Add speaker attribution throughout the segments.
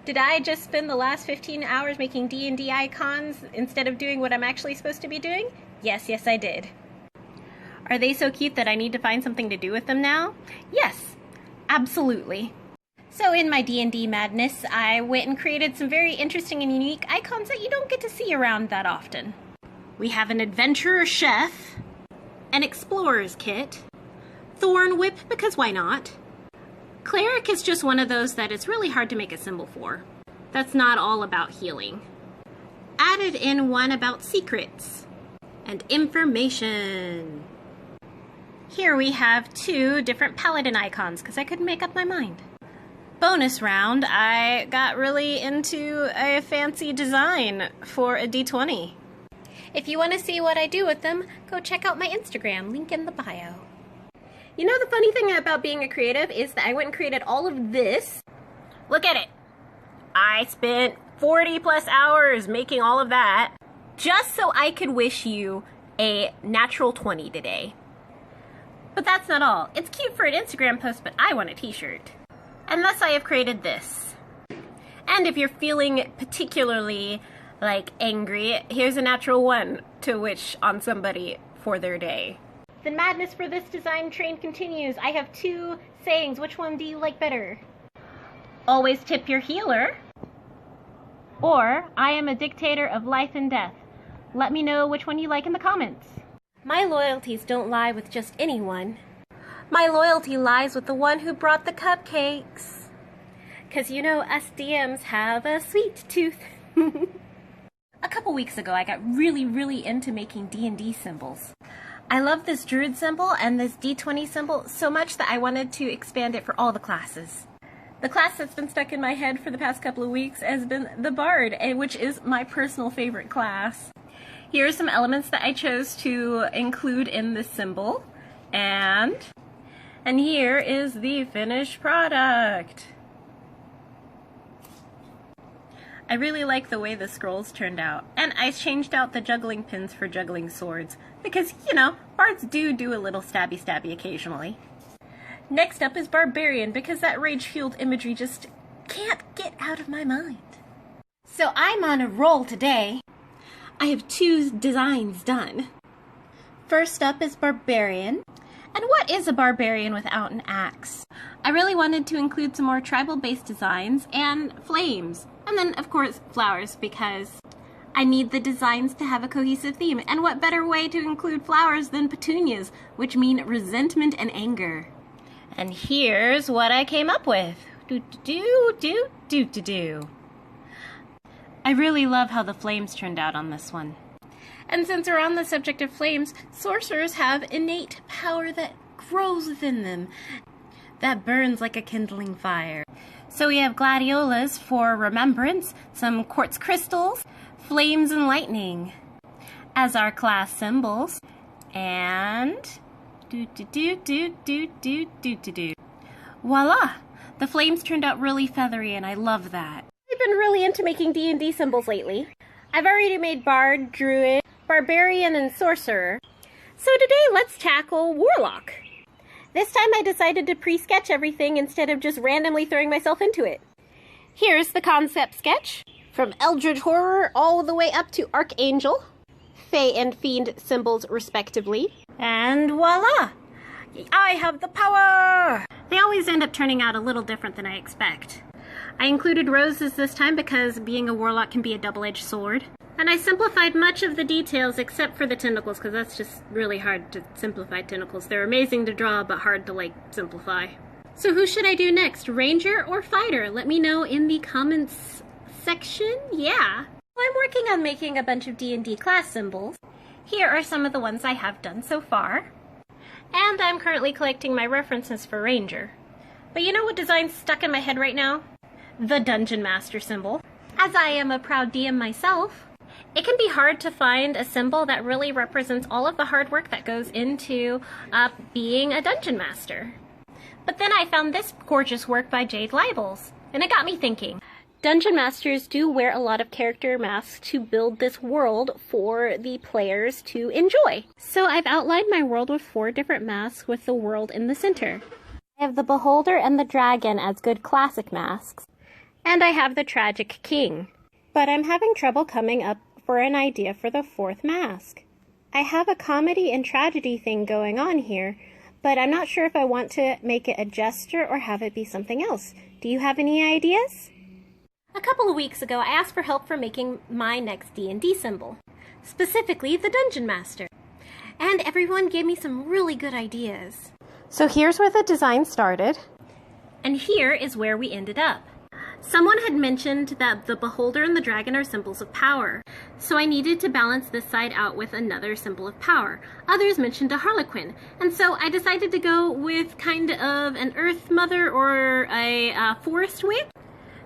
Speaker 1: Did I just spend the last 15 hours making D&D icons instead of doing what I'm actually supposed to be doing? Yes, I did. Are they so cute that I need to find something to do with them now? Yes, absolutely. So in my D&D madness, I went and created some very interesting and unique icons that you don't get to see around that often. We have an adventurer chef, an explorer's kit, thorn whip because why not? Cleric is just one of those that it's really hard to make a symbol for. That's not all about healing. Added in one about secrets and information. Here we have 2 different paladin icons because I couldn't make up my mind. Bonus round, I got really into a fancy design for a D20. If you want to see what I do with them, go check out my Instagram, link in the bio. You know the funny thing about being a creative is that I went and created all of this. Look at it. I spent 40 plus hours making all of that just so I could wish you a natural 20 today. But that's not all. It's cute for an Instagram post, but I want a t-shirt. And thus I have created this. And if you're feeling particularly angry, here's a natural 1 to wish on somebody for their day. The madness for this design train continues. I have 2 sayings. Which one do you like better? Always tip your healer. Or, I am a dictator of life and death. Let me know which one you like in the comments. My loyalties don't lie with just anyone. My loyalty lies with the one who brought the cupcakes. 'Cause you know us DMs have a sweet tooth. A couple weeks ago I got really into making D&D symbols. I love this druid symbol and this D20 symbol so much that I wanted to expand it for all the classes. The class that's been stuck in my head for the past couple of weeks has been the Bard, which is my personal favorite class. Here are some elements that I chose to include in this symbol, and here is the finished product. I really like the way the scrolls turned out, and I changed out the juggling pins for juggling swords, because, you know, bards do a little stabby occasionally. Next up is Barbarian, because that rage-fueled imagery just can't get out of my mind. So I'm on a roll today. I have 2 designs done. First up is Barbarian. And what is a barbarian without an axe? I really wanted to include some more tribal-based designs and flames. And then, of course, flowers, because I need the designs to have a cohesive theme. And what better way to include flowers than petunias, which mean resentment and anger. And here's what I came up with. I really love how the flames turned out on this one. And since we're on the subject of flames, sorcerers have innate power that grows within them, that burns like a kindling fire. So we have gladiolas for remembrance, some quartz crystals, flames and lightning as our class symbols, and voila! The flames turned out really feathery and I love that. I've been really into making D&D symbols lately. I've already made Bard, Druid, Barbarian, and Sorcerer. So today let's tackle Warlock. This time I decided to pre-sketch everything instead of just randomly throwing myself into it. Here's the concept sketch, from Eldritch Horror all the way up to Archangel, Fae and Fiend symbols respectively, and voila! I have the power! They always end up turning out a little different than I expect. I included roses this time because being a warlock can be a double-edged sword. And I simplified much of the details except for the tentacles, because that's just really hard to simplify tentacles. They're amazing to draw, but hard to, simplify. So who should I do next, ranger or fighter? Let me know in the comments section. Yeah. Well, I'm working on making a bunch of D&D class symbols. Here are some of the ones I have done so far. And I'm currently collecting my references for ranger. But you know what design's stuck in my head right now? The Dungeon Master symbol. As I am a proud DM myself, it can be hard to find a symbol that really represents all of the hard work that goes into being a Dungeon Master. But then I found this gorgeous work by Jade Libels, and it got me thinking. Dungeon Masters do wear a lot of character masks to build this world for the players to enjoy. So I've outlined my world with 4 different masks with the world in the center. I have the Beholder and the Dragon as good classic masks. And I have the tragic king. But I'm having trouble coming up for an idea for the fourth mask. I have a comedy and tragedy thing going on here, but I'm not sure if I want to make it a jester or have it be something else. Do you have any ideas? A couple of weeks ago, I asked for help for making my next D&D symbol, specifically the Dungeon Master. And everyone gave me some really good ideas. So here's where the design started. And here is where we ended up. Someone had mentioned that the beholder and the dragon are symbols of power, so I needed to balance this side out with another symbol of power. Others mentioned a harlequin, and so I decided to go with kind of an earth mother or a forest witch.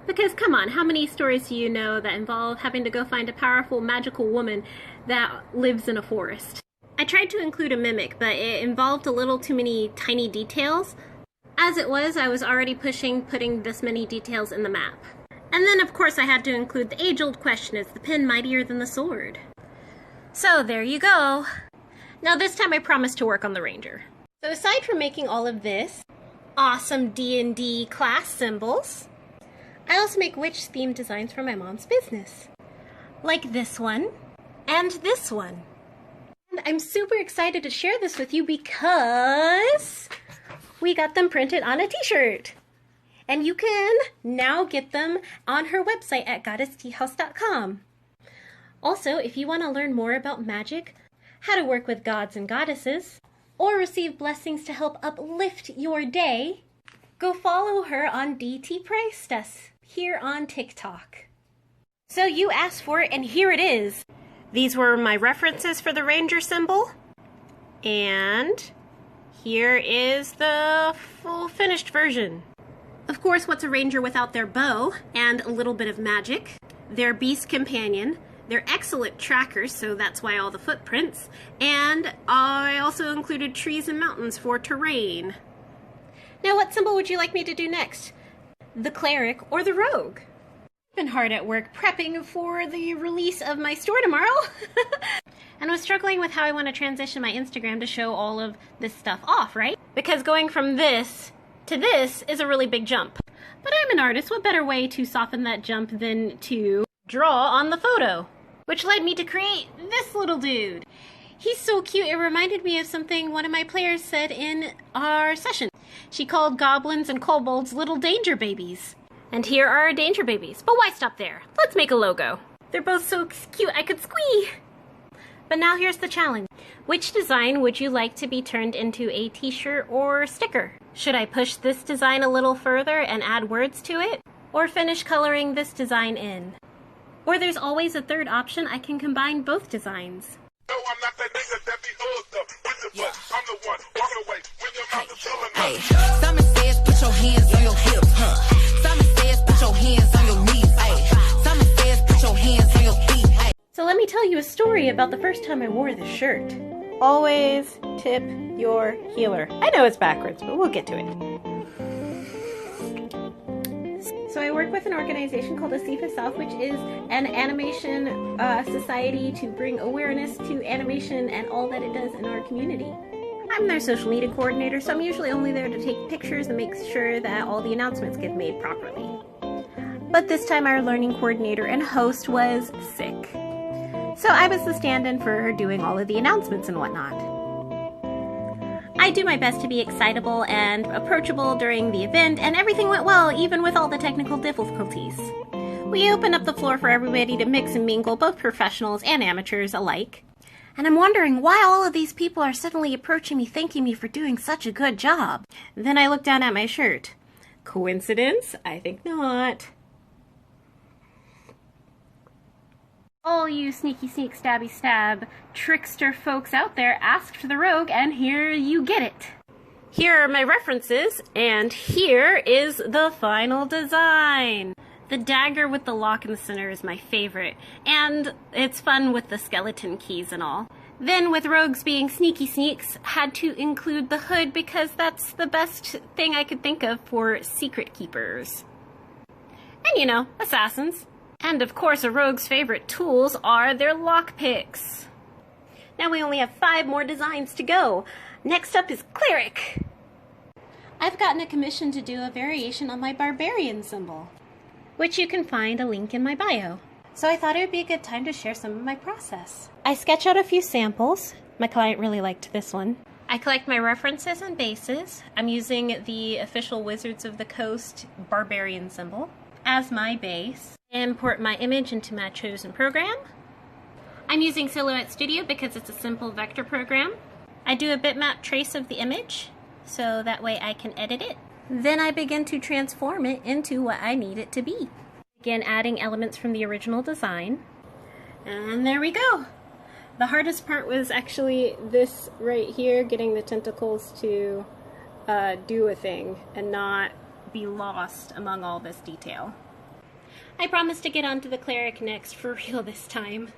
Speaker 1: Because come on, how many stories do you know that involve having to go find a powerful magical woman that lives in a forest? I tried to include a mimic, but it involved a little too many tiny details. As it was, I was already putting this many details in the map. And then, of course, I had to include the age-old question, is the pen mightier than the sword? So, there you go. Now, this time I promised to work on the ranger. So, aside from making all of this awesome D&D class symbols, I also make witch-themed designs for my mom's business. Like this one, and this one. And I'm super excited to share this with you because we got them printed on a t-shirt. And you can now get them on her website at goddessteahouse.com. Also, if you want to learn more about magic, how to work with gods and goddesses, or receive blessings to help uplift your day, go follow her on DT Priestess here on TikTok. So you asked for it, and here it is. These were my references for the ranger symbol, and here is the full finished version. Of course, what's a ranger without their bow and a little bit of magic? Their beast companion, their excellent trackers, so that's why all the footprints, and I also included trees and mountains for terrain. Now, what symbol would you like me to do next? The cleric or the rogue? I've been hard at work prepping for the release of my store tomorrow. And was struggling with how I want to transition my Instagram to show all of this stuff off, right? Because going from this to this is a really big jump. But I'm an artist, what better way to soften that jump than to draw on the photo? Which led me to create this little dude. He's so cute, it reminded me of something one of my players said in our session. She called goblins and kobolds little danger babies. And here are our danger babies. But why stop there? Let's make a logo. They're both so cute I could squee. But now here's the challenge. Which design would you like to be turned into a t-shirt or sticker? Should I push this design a little further and add words to it? Or finish coloring this design in? Or there's always a third option, I can combine both designs.
Speaker 2: No, I'm not that nigga that be hooked up with the butt. I'm the one walking away when your mouth is filling up.
Speaker 3: Hey, Simon says put your hands on your hips, huh? Simon says put your hands on your knees, hey. Simon says put your hands on your feet, hey.
Speaker 1: So let me tell you a story about the first time I wore this shirt. Always tip your healer. I know it's backwards, but we'll get to it. So I work with an organization called Asifa South, which is an animation society to bring awareness to animation and all that it does in our community. I'm their social media coordinator, so I'm usually only there to take pictures and make sure that all the announcements get made properly. But this time our learning coordinator and host was sick. So I was the stand-in for her doing all of the announcements and whatnot. I do my best to be excitable and approachable during the event, and everything went well, even with all the technical difficulties. We opened up the floor for everybody to mix and mingle, both professionals and amateurs alike. And I'm wondering why all of these people are suddenly approaching me, thanking me for doing such a good job. Then I look down at my shirt. Coincidence? I think not. All you sneaky sneak stabby stab trickster folks out there asked for the rogue, and here you get it. Here are my references, and here is the final design. The dagger with the lock in the center is my favorite, and it's fun with the skeleton keys and all. Then, with rogues being sneaky sneaks, had to include the hood because that's the best thing I could think of for secret keepers. And you know, assassins. And of course, a rogue's favorite tools are their lockpicks. Now we only have 5 more designs to go. Next up is Cleric. I've gotten a commission to do a variation on my Barbarian symbol. which you can find a link in my bio. So I thought it would be a good time to share some of my process. I sketch out a few samples. My client really liked this one. I collect my references and bases. I'm using the official Wizards of the Coast Barbarian symbol as my base. I import my image into my chosen program. I'm using Silhouette Studio because it's a simple vector program. I do a bitmap trace of the image, so that way I can edit it. Then I begin to transform it into what I need it to be. Again, adding elements from the original design. And there we go. The hardest part was actually this right here, getting the tentacles to do a thing and not be lost among all this detail. I promise to get onto the Cleric next for real this time.